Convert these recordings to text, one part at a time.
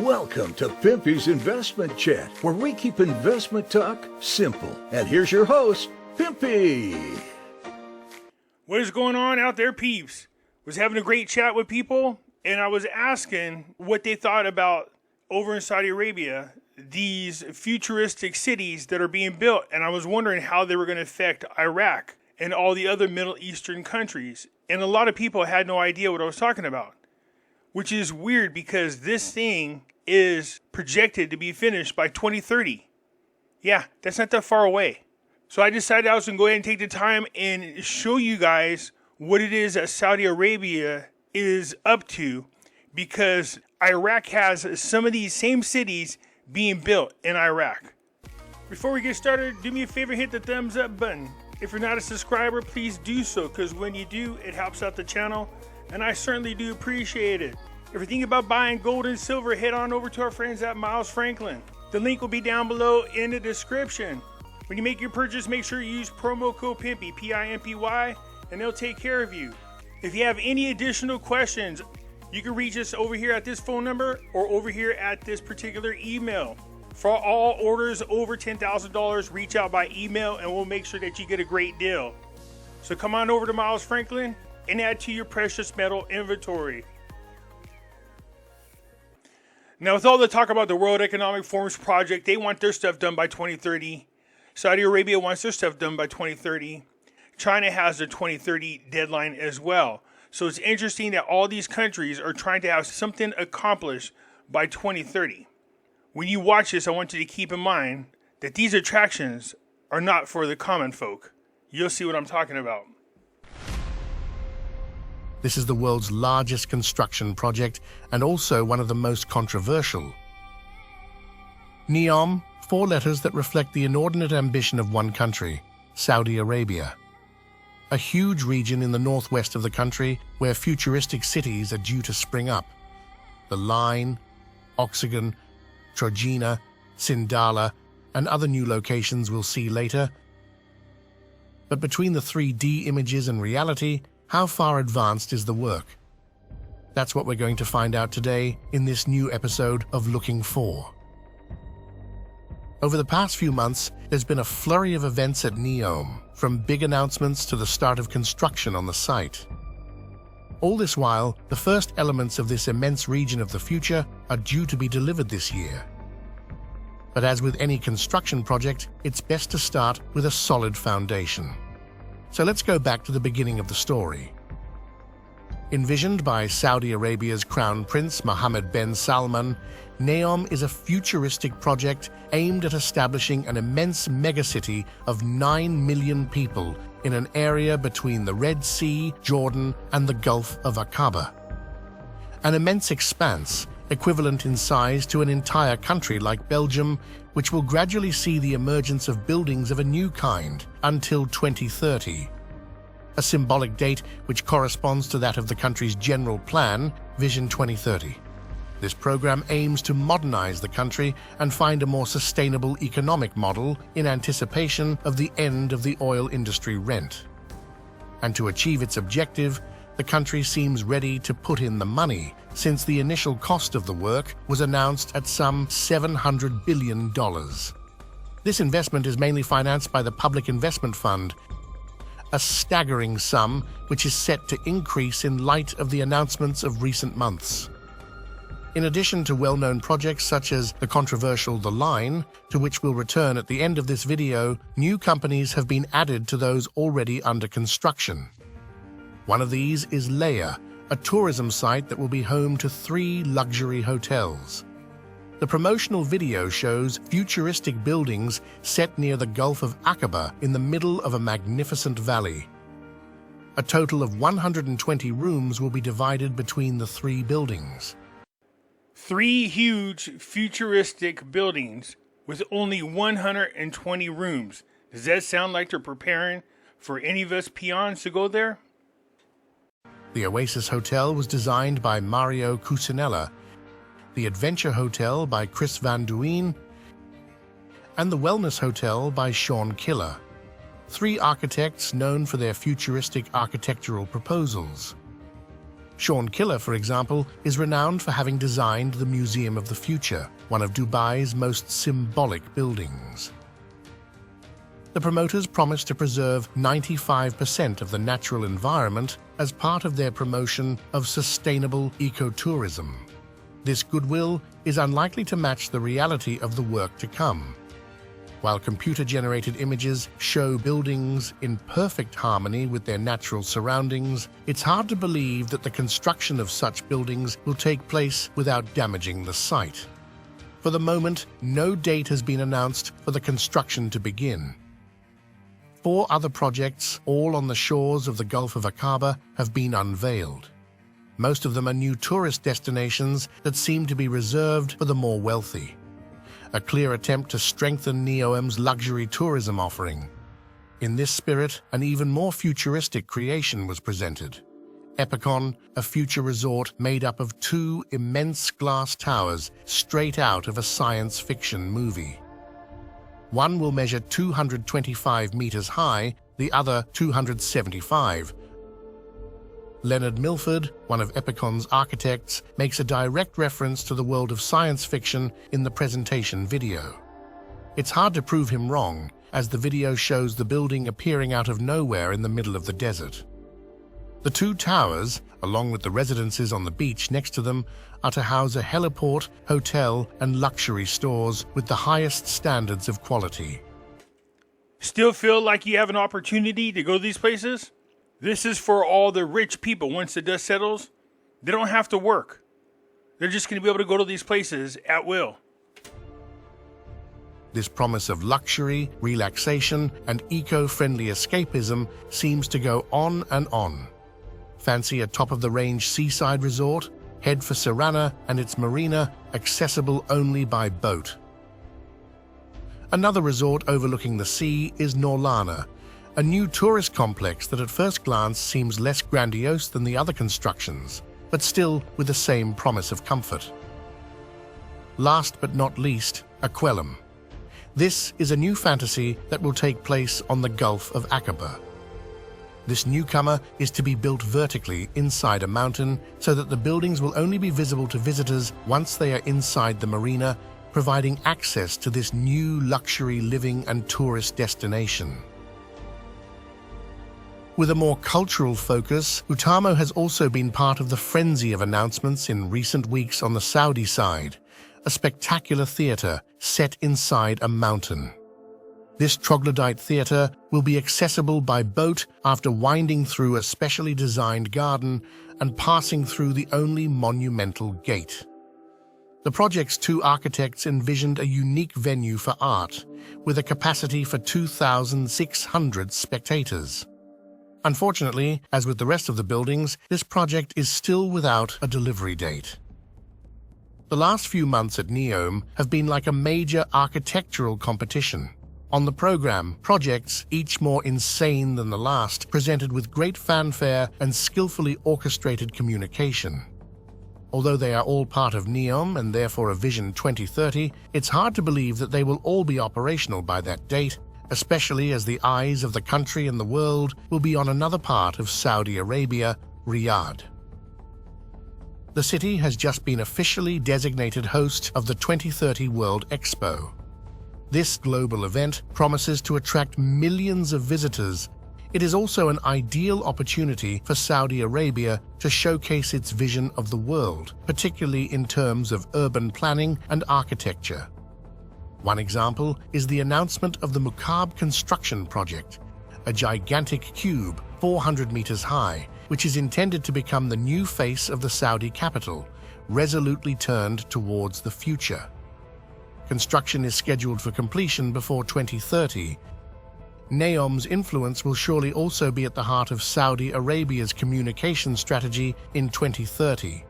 Welcome to Pimpy's Investment Chat, where we keep investment talk simple. And here's your host, Pimpy. What is going on out there, peeps? Was having a great chat with people, and I was asking what they thought about over in Saudi Arabia, these futuristic cities that are being built, and I was wondering how they were going to affect Iraq and all the other Middle Eastern countries. And a lot of people had no idea what I was talking about, which is weird because this thing is projected to be finished by 2030. Yeah, that's not that far away. So I decided I was going to go ahead and take the time and show you guys what it is that Saudi Arabia is up to, because Iraq has some of these same cities being built in Iraq. Before we get started, do me a favor, hit the thumbs up button. If you're not a subscriber, please do so, because when you do, it helps out the channel, and I certainly do appreciate it. If you're thinking about buying gold and silver, head on over to our friends at Miles Franklin. The link will be down below in the description. When you make your purchase, make sure you use promo code Pimpy, P-I-M-P-Y, and they'll take care of you. If you have any additional questions, you can reach us over here at this phone number or over here at this particular email. For all orders over $10,000, reach out by email and we'll make sure that you get a great deal. So come on over to Miles Franklin and add to your precious metal inventory. Now, with all the talk about the World Economic Forum's project, they want their stuff done by 2030. Saudi Arabia wants their stuff done by 2030. China has their 2030 deadline as well. So it's interesting that all these countries are trying to have something accomplished by 2030. When you watch this, I want you to keep in mind that these attractions are not for the common folk. You'll see what I'm talking about. This is the world's largest construction project and also one of the most controversial. NEOM, 4 letters that reflect the inordinate ambition of one country, Saudi Arabia. A huge region in the northwest of the country where futuristic cities are due to spring up. The Line, Oxagon, Trojena, Sindala, and other new locations we'll see later. But between the 3D images and reality, how far advanced is the work? That's what we're going to find out today in this new episode of Looking For. Over the past few months, there's been a flurry of events at NEOM, from big announcements to the start of construction on the site. All this while, the first elements of this immense region of the future are due to be delivered this year. But as with any construction project, it's best to start with a solid foundation. So let's go back to the beginning of the story. Envisioned by Saudi Arabia's Crown Prince Mohammed bin Salman, NEOM is a futuristic project aimed at establishing an immense megacity of 9 million people in an area between the Red Sea, Jordan, and the Gulf of Aqaba. An immense expanse, equivalent in size to an entire country like Belgium, which will gradually see the emergence of buildings of a new kind until 2030. A symbolic date which corresponds to that of the country's general plan, Vision 2030. This program aims to modernize the country and find a more sustainable economic model in anticipation of the end of the oil industry rent. And to achieve its objective, the country seems ready to put in the money, since the initial cost of the work was announced at some $700 billion. This investment is mainly financed by the Public Investment Fund, a staggering sum which is set to increase in light of the announcements of recent months. In addition to well-known projects such as the controversial The Line, to which we'll return at the end of this video, new companies have been added to those already under construction. One of these is Leia, a tourism site that will be home to 3 luxury hotels. The promotional video shows futuristic buildings set near the Gulf of Aqaba in the middle of a magnificent valley. A total of 120 rooms will be divided between the 3 buildings. 3 huge futuristic buildings with only 120 rooms. Does that sound like they're preparing for any of us peons to go there? The Oasis Hotel was designed by Mario Cucinella, the Adventure Hotel by Chris Van Duyn, and the Wellness Hotel by Sean Killer, 3 architects known for their futuristic architectural proposals. Sean Killer, for example, is renowned for having designed the Museum of the Future, one of Dubai's most symbolic buildings. The promoters promise to preserve 95% of the natural environment as part of their promotion of sustainable ecotourism. This goodwill is unlikely to match the reality of the work to come. While computer-generated images show buildings in perfect harmony with their natural surroundings, it's hard to believe that the construction of such buildings will take place without damaging the site. For the moment, no date has been announced for the construction to begin. 4 other projects, all on the shores of the Gulf of Aqaba, have been unveiled. Most of them are new tourist destinations that seem to be reserved for the more wealthy. A clear attempt to strengthen NEOM's luxury tourism offering. In this spirit, an even more futuristic creation was presented. Epicon, a future resort made up of 2 immense glass towers straight out of a science fiction movie. One will measure 225 meters high, the other 275. Leonard Milford, one of Epicon's architects, makes a direct reference to the world of science fiction in the presentation video. It's hard to prove him wrong, as the video shows the building appearing out of nowhere in the middle of the desert. The 2 towers, along with the residences on the beach next to them, are to house a heliport, hotel, and luxury stores with the highest standards of quality. Still feel like you have an opportunity to go to these places? This is for all the rich people. Once the dust settles, they don't have to work. They're just going to be able to go to these places at will. This promise of luxury, relaxation, and eco-friendly escapism seems to go on and on. Fancy a top-of-the-range seaside resort? Head for Sirana and its marina, accessible only by boat. Another resort overlooking the sea is Norlana, a new tourist complex that at first glance seems less grandiose than the other constructions, but still with the same promise of comfort. Last but not least, Aquellum. This is a new fantasy that will take place on the Gulf of Aqaba. This newcomer is to be built vertically inside a mountain so that the buildings will only be visible to visitors once they are inside the marina, providing access to this new luxury living and tourist destination. With a more cultural focus, Utamo has also been part of the frenzy of announcements in recent weeks on the Saudi side, a spectacular theatre set inside a mountain. This troglodyte theatre will be accessible by boat after winding through a specially designed garden and passing through the only monumental gate. The project's 2 architects envisioned a unique venue for art, with a capacity for 2,600 spectators. Unfortunately, as with the rest of the buildings, this project is still without a delivery date. The last few months at NEOM have been like a major architectural competition. On the program, projects, each more insane than the last, presented with great fanfare and skillfully orchestrated communication. Although they are all part of NEOM and therefore a Vision 2030, it's hard to believe that they will all be operational by that date, especially as the eyes of the country and the world will be on another part of Saudi Arabia, Riyadh. The city has just been officially designated host of the 2030 World Expo. This global event promises to attract millions of visitors. It is also an ideal opportunity for Saudi Arabia to showcase its vision of the world, particularly in terms of urban planning and architecture. One example is the announcement of the Mukab construction project, a gigantic cube 400 meters high, which is intended to become the new face of the Saudi capital, resolutely turned towards the future. Construction is scheduled for completion before 2030. NEOM's influence will surely also be at the heart of Saudi Arabia's communication strategy in 2030.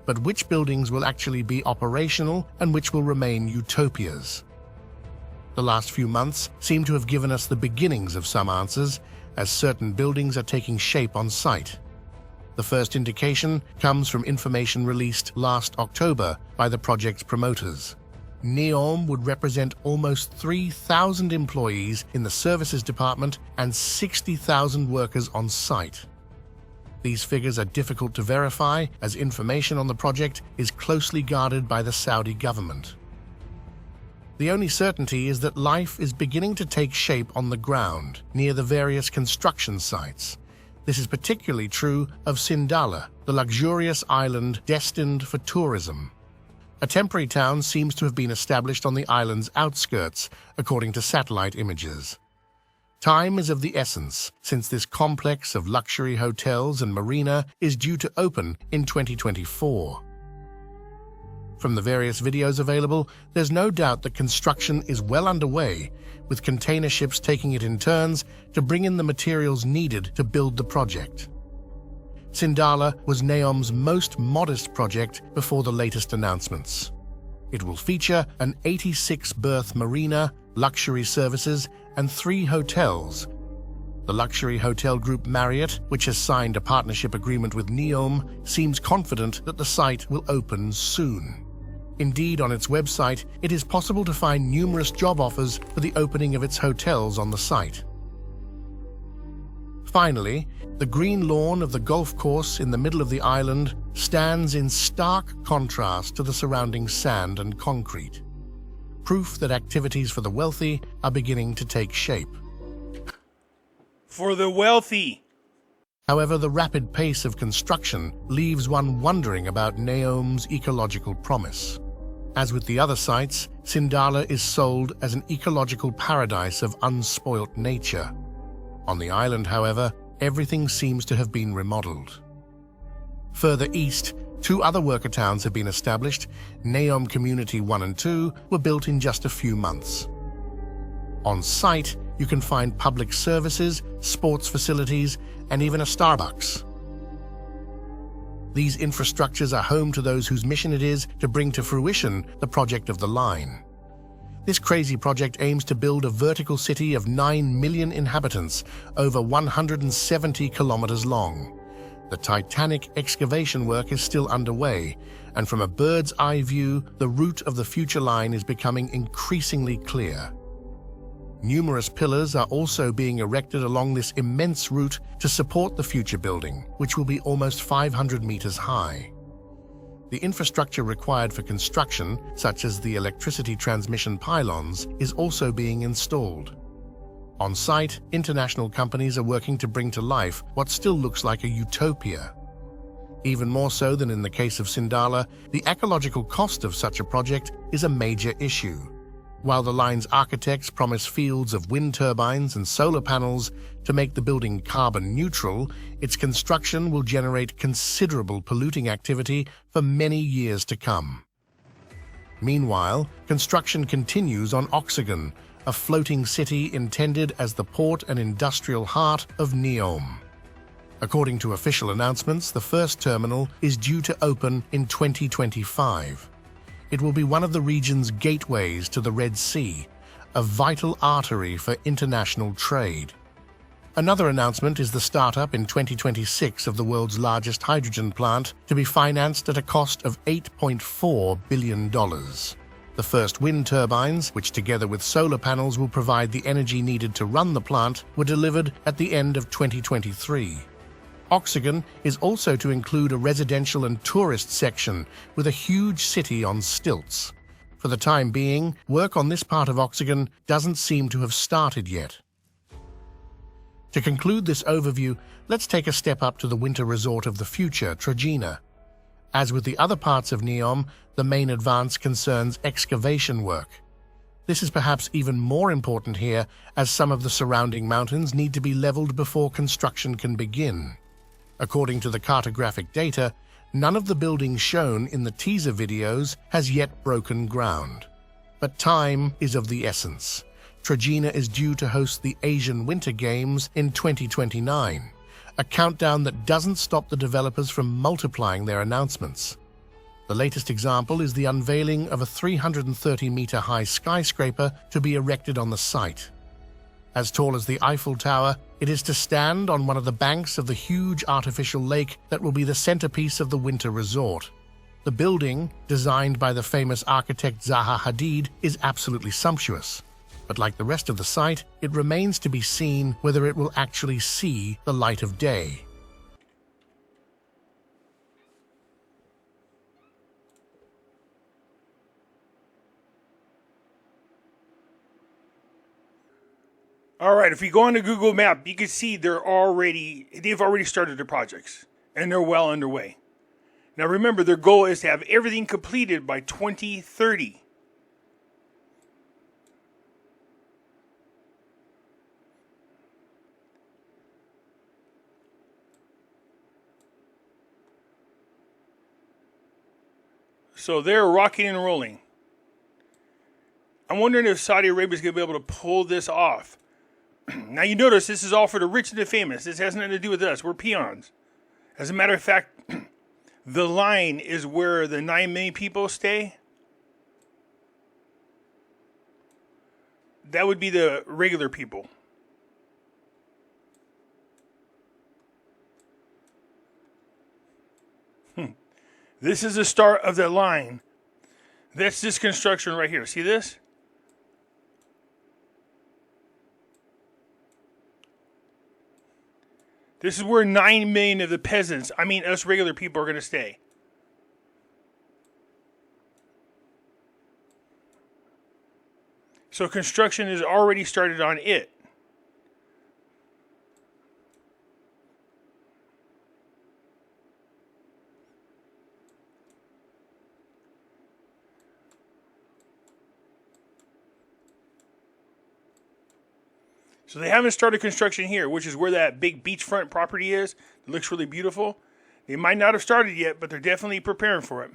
But which buildings will actually be operational and which will remain utopias? The last few months seem to have given us the beginnings of some answers, as certain buildings are taking shape on site. The first indication comes from information released last October by the project's promoters. NEOM would represent almost 3,000 employees in the services department and 60,000 workers on site. These figures are difficult to verify, as information on the project is closely guarded by the Saudi government. The only certainty is that life is beginning to take shape on the ground near the various construction sites. This is particularly true of Sindala, the luxurious island destined for tourism. A temporary town seems to have been established on the island's outskirts, according to satellite images. Time is of the essence, since this complex of luxury hotels and marina is due to open in 2024. From the various videos available, there's no doubt that construction is well underway, with container ships taking it in turns to bring in the materials needed to build the project. Sindala was NEOM's most modest project before the latest announcements. It will feature an 86-berth marina, luxury services, and 3 hotels. The luxury hotel group Marriott, which has signed a partnership agreement with NEOM, seems confident that the site will open soon. Indeed, on its website, it is possible to find numerous job offers for the opening of its hotels on the site. Finally, the green lawn of the golf course in the middle of the island stands in stark contrast to the surrounding sand and concrete. Proof that activities for the wealthy are beginning to take shape. For the wealthy. However, the rapid pace of construction leaves one wondering about NEOM's ecological promise. As with the other sites, Sindala is sold as an ecological paradise of unspoilt nature. On the island, however, everything seems to have been remodeled. Further east, 2 other worker towns have been established. NEOM Community 1 and 2 were built in just a few months. On site, you can find public services, sports facilities, and even a Starbucks. These infrastructures are home to those whose mission it is to bring to fruition the project of the line. This crazy project aims to build a vertical city of 9 million inhabitants, over 170 kilometers long. The titanic excavation work is still underway, and from a bird's eye view, the route of the future line is becoming increasingly clear. Numerous pillars are also being erected along this immense route to support the future building, which will be almost 500 meters high. The infrastructure required for construction, such as the electricity transmission pylons, is also being installed. On site, international companies are working to bring to life what still looks like a utopia. Even more so than in the case of Sindala, the ecological cost of such a project is a major issue. While the line's architects promise fields of wind turbines and solar panels to make the building carbon neutral, its construction will generate considerable polluting activity for many years to come. Meanwhile, construction continues on Oxygen, a floating city intended as the port and industrial heart of NEOM. According to official announcements, the first terminal is due to open in 2025. It will be one of the region's gateways to the Red Sea, a vital artery for international trade. Another announcement is the startup in 2026 of the world's largest hydrogen plant, to be financed at a cost of $8.4 billion. The first wind turbines, which together with solar panels will provide the energy needed to run the plant, were delivered at the end of 2023. Oxygen is also to include a residential and tourist section with a huge city on stilts. For the time being, work on this part of Oxygen doesn't seem to have started yet. To conclude this overview, let's take a step up to the winter resort of the future, Trojena. As with the other parts of NEOM, the main advance concerns excavation work. This is perhaps even more important here, as some of the surrounding mountains need to be leveled before construction can begin. According to the cartographic data, none of the buildings shown in the teaser videos has yet broken ground. But time is of the essence. Trojena is due to host the Asian Winter Games in 2029, a countdown that doesn't stop the developers from multiplying their announcements. The latest example is the unveiling of a 330-meter-high skyscraper to be erected on the site. As tall as the Eiffel Tower, it is to stand on one of the banks of the huge artificial lake that will be the centerpiece of the winter resort. The building, designed by the famous architect Zaha Hadid, is absolutely sumptuous. But like the rest of the site, it remains to be seen whether it will actually see the light of day. All right, if we go on the Google map, you can see they've already started their projects, and they're well underway. Now remember, their goal is to have everything completed by 2030. So they're rocking and rolling. I'm wondering if Saudi Arabia is going to be able to pull this off. Now you notice this is all for the rich and the famous. This has nothing to do with us. We're peons. As a matter of fact, the line is where the 9 million people stay. That would be the regular people. This is the start of the line. That's this construction right here. See this? This is where 9 million of the peasants, I mean us regular people, are going to stay. So construction is already started on it. So they haven't started construction here, which is where that big beachfront property is. It looks really beautiful. They might not have started yet, but they're definitely preparing for it.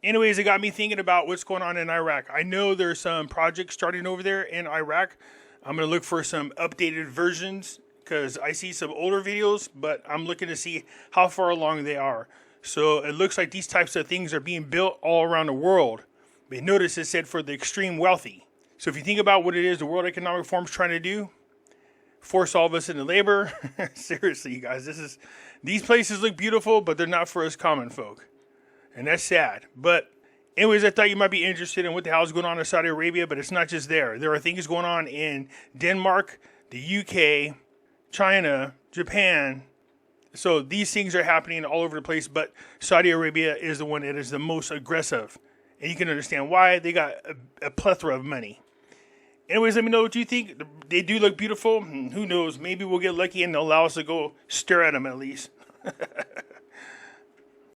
Anyways, it got me thinking about what's going on in Iraq. I know there's some projects starting over there in Iraq. I'm going to look for some updated versions because I see some older videos, but I'm looking to see how far along they are. So it looks like these types of things are being built all around the world. But notice it said for the extreme wealthy. So if you think about what it is the World Economic Forum's trying to do, force all of us into labor. Seriously, you guys, these places look beautiful, but they're not for us common folk. And that's sad. But anyways, I thought you might be interested in what the hell is going on in Saudi Arabia, but it's not just there. There are things going on in Denmark, the UK, China, Japan. So these things are happening all over the place, but Saudi Arabia is the one that is the most aggressive. And you can understand why. They got a plethora of money. Anyways, let me know what you think. They do look beautiful. Who knows? Maybe we'll get lucky and they'll allow us to go stare at them at least.